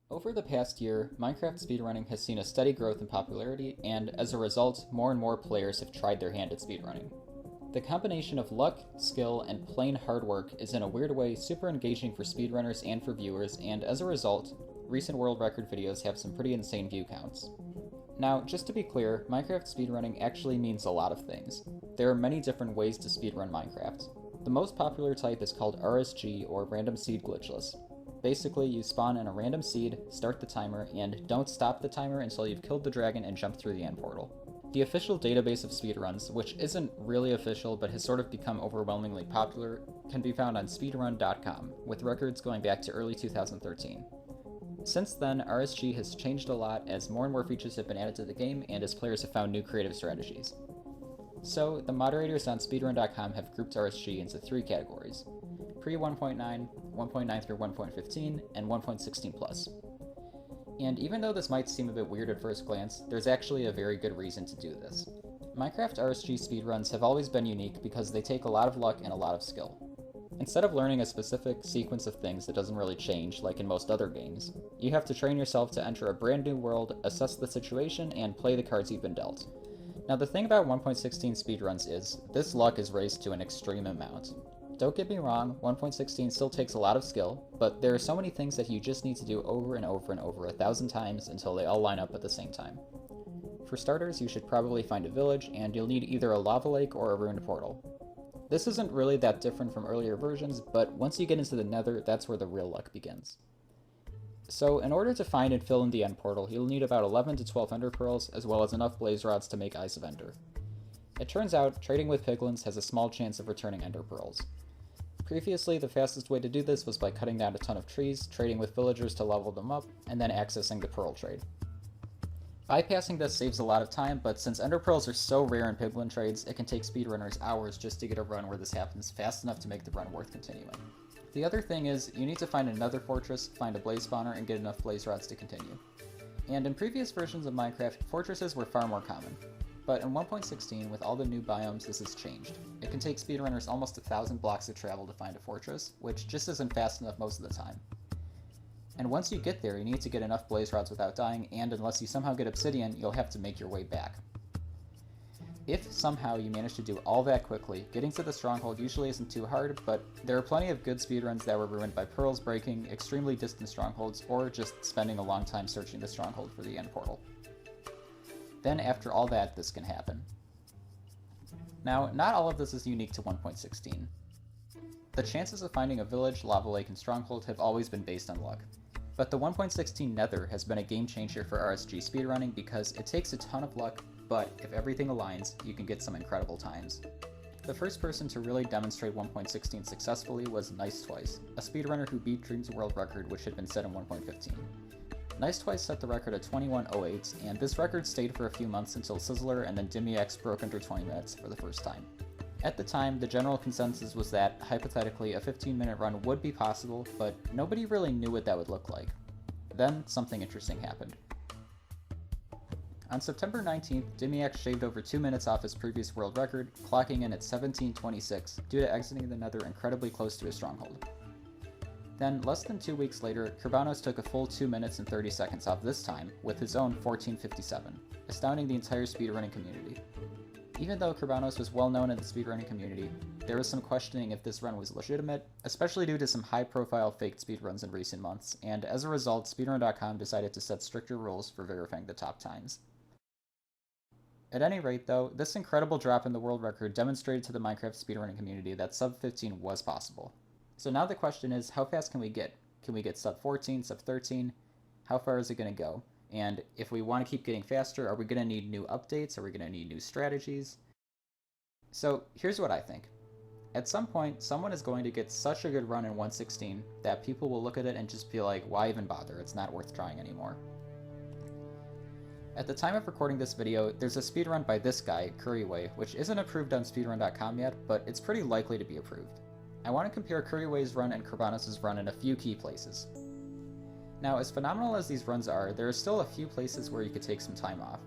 Over the past year, Minecraft speedrunning has seen a steady growth in popularity, and as a result, more and more players have tried their hand at speedrunning. The combination of luck, skill, and plain hard work is in a weird way super engaging for speedrunners and for viewers, and as a result, recent world record videos have some pretty insane view counts. Now, just to be clear, Minecraft speedrunning actually means a lot of things. There are many different ways to speedrun Minecraft. The most popular type is called RSG, or Random Seed Glitchless. Basically, you spawn in a random seed, start the timer, and don't stop the timer until you've killed the dragon and jumped through the end portal. The official database of speedruns, which isn't really official but has sort of become overwhelmingly popular, can be found on speedrun.com, with records going back to early 2013. Since then, RSG has changed a lot as more and more features have been added to the game and as players have found new creative strategies. So, the moderators on speedrun.com have grouped RSG into three categories: pre-1.9, 1.9 through 1.15, and 1.16 plus. And even though this might seem a bit weird at first glance, there's actually a very good reason to do this. Minecraft RSG speedruns have always been unique because they take a lot of luck and a lot of skill. Instead of learning a specific sequence of things that doesn't really change, like in most other games, you have to train yourself to enter a brand new world, assess the situation, and play the cards you've been dealt. Now the thing about 1.16 speedruns is, this luck is raised to an extreme amount. Don't get me wrong, 1.16 still takes a lot of skill, but there are so many things that you just need to do over and over and over 1,000 times until they all line up at the same time. For starters, you should probably find a village, and you'll need either a lava lake or a ruined portal. This isn't really that different from earlier versions, but once you get into the nether, that's where the real luck begins. So in order to find and fill in the end portal, you'll need about 11 to 12 ender pearls, as well as enough blaze rods to make Eyes of Ender. It turns out, trading with piglins has a small chance of returning ender pearls. Previously, the fastest way to do this was by cutting down a ton of trees, trading with villagers to level them up, and then accessing the pearl trade. Bypassing this saves a lot of time, but since ender pearls are so rare in piglin trades, it can take speedrunners hours just to get a run where this happens fast enough to make the run worth continuing. The other thing is, you need to find another fortress, find a blaze spawner, and get enough blaze rods to continue. And in previous versions of Minecraft, fortresses were far more common. But in 1.16, with all the new biomes, this has changed. It can take speedrunners almost 1,000 blocks of travel to find a fortress, which just isn't fast enough most of the time. And once you get there, you need to get enough blaze rods without dying, and unless you somehow get obsidian, you'll have to make your way back. If somehow you manage to do all that quickly, getting to the stronghold usually isn't too hard, but there are plenty of good speedruns that were ruined by pearls breaking, extremely distant strongholds, or just spending a long time searching the stronghold for the end portal. Then after all that, this can happen. Now, not all of this is unique to 1.16. The chances of finding a village, lava lake, and stronghold have always been based on luck. But the 1.16 nether has been a game changer for RSG speedrunning because it takes a ton of luck, but if everything aligns, you can get some incredible times. The first person to really demonstrate 1.16 successfully was Nice Twice, a speedrunner who beat Dream's world record, which had been set in 1.15. Nice Twice set the record at 21:08, and this record stayed for a few months until Sizzler and then DimmyX broke under 20 minutes for the first time. At the time, the general consensus was that, hypothetically, a 15-minute run would be possible, but nobody really knew what that would look like. Then, something interesting happened. On September 19th, DimmyX shaved over 2 minutes off his previous world record, clocking in at 17:26, due to exiting the nether incredibly close to his stronghold. Then, less than 2 weeks later, Kerbanos took a full 2 minutes and 30 seconds off this time, with his own 14:57, astounding the entire speedrunning community. Even though Kerbanos was well known in the speedrunning community, there was some questioning if this run was legitimate, especially due to some high-profile faked speedruns in recent months, and as a result, speedrun.com decided to set stricter rules for verifying the top times. At any rate, though, this incredible drop in the world record demonstrated to the Minecraft speedrunning community that sub 15 was possible. So now the question is, how fast can we get? Can we get sub 14, sub 13? How far is it going to go? And if we want to keep getting faster, are we going to need new updates? Are we going to need new strategies? So here's what I think. At some point, someone is going to get such a good run in 1.16 that people will look at it and just be like, why even bother? It's not worth trying anymore. At the time of recording this video, there's a speedrun by this guy, Curryway, which isn't approved on speedrun.com yet, but it's pretty likely to be approved. I want to compare Curryway's run and Kerbanos' run in a few key places. Now, as phenomenal as these runs are, there are still a few places where you could take some time off.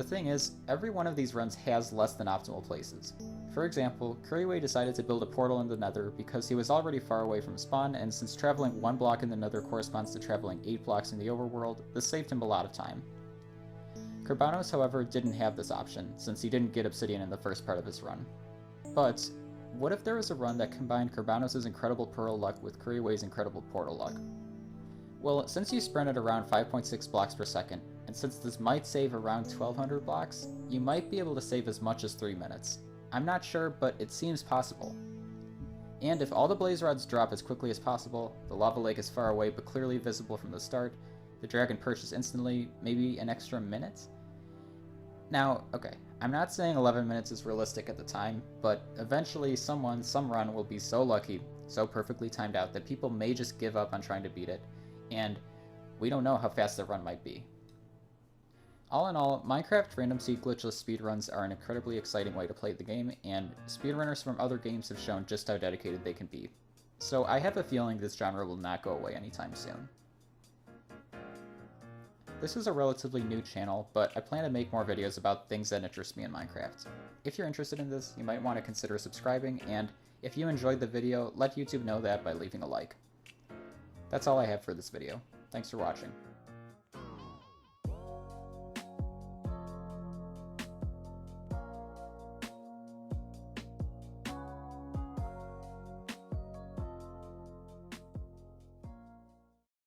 The thing is, every one of these runs has less than optimal places. For example, Curryway decided to build a portal in the Nether because he was already far away from spawn, and since traveling 1 block in the Nether corresponds to traveling 8 blocks in the overworld, this saved him a lot of time. Carbanos, however, didn't have this option, since he didn't get obsidian in the first part of his run. But, what if there was a run that combined Carbanos' incredible pearl luck with Curryway's incredible portal luck? Well, since you sprint at around 5.6 blocks per second, and since this might save around 1200 blocks, you might be able to save as much as 3 minutes. I'm not sure, but it seems possible. And if all the blaze rods drop as quickly as possible, the lava lake is far away but clearly visible from the start, the dragon perches instantly, maybe an extra minute? Now, okay, I'm not saying 11 minutes is realistic at the time, but eventually some run will be so lucky, so perfectly timed out that people may just give up on trying to beat it, and we don't know how fast that run might be. All in all, Minecraft random seed glitchless speedruns are an incredibly exciting way to play the game, and speedrunners from other games have shown just how dedicated they can be. So I have a feeling this genre will not go away anytime soon. This is a relatively new channel, but I plan to make more videos about things that interest me in Minecraft. If you're interested in this, you might want to consider subscribing, and if you enjoyed the video, let YouTube know that by leaving a like. That's all I have for this video. Thanks for watching.